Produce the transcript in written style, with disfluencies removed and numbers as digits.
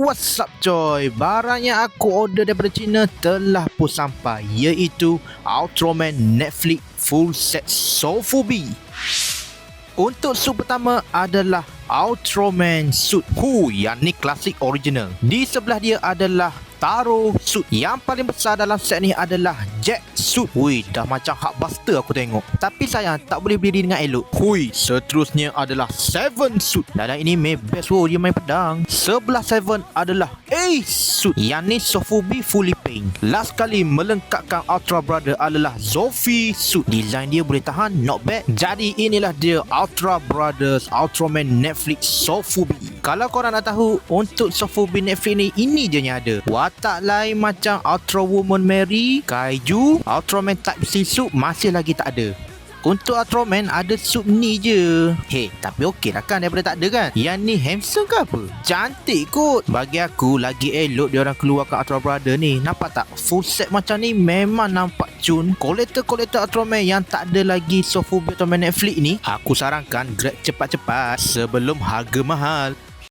what's up coy? Barang yang aku order daripada China telah pun sampai, iaitu Ultraman Netflix Full Set Sofubi. Untuk suit pertama adalah Ultraman suit yang ni klasik original. Di sebelah dia adalah Taro suit. Yang paling besar dalam set ni adalah Jack suit. Hui, dah macam Hulkbuster aku tengok. Tapi sayang tak boleh berdiri dengan elok. Hui, seterusnya adalah Seven suit. Dalam ini best dia main pedang. Sebelah Seven adalah Ace suit. Yang ni Sofubi fully paint. Last kali melengkapkan Ultra Brother adalah Zofi suit. Design dia boleh tahan, not bad. Jadi inilah dia Ultra Brothers Ultraman Netflix Sofubi. Kalau korang nak tahu, untuk Sofubi Netflix ni, ini je yang ada. Watak lain macam Ultra Woman Mary, Kaiju, Ultraman Type C suit masih lagi tak ada. Untuk Ultraman ada suit ni je. Tapi okey lah kan daripada tak ada kan. Yang ni handsome ke apa? Cantik kot. Bagi aku lagi elok dia orang keluarkan Ultra Brother ni. Nampak tak? Full set macam ni memang nampak cun. Kolektor Ultraman yang tak ada lagi Sofubi Ultraman Netflix ni, aku sarankan grab cepat-cepat sebelum harga mahal.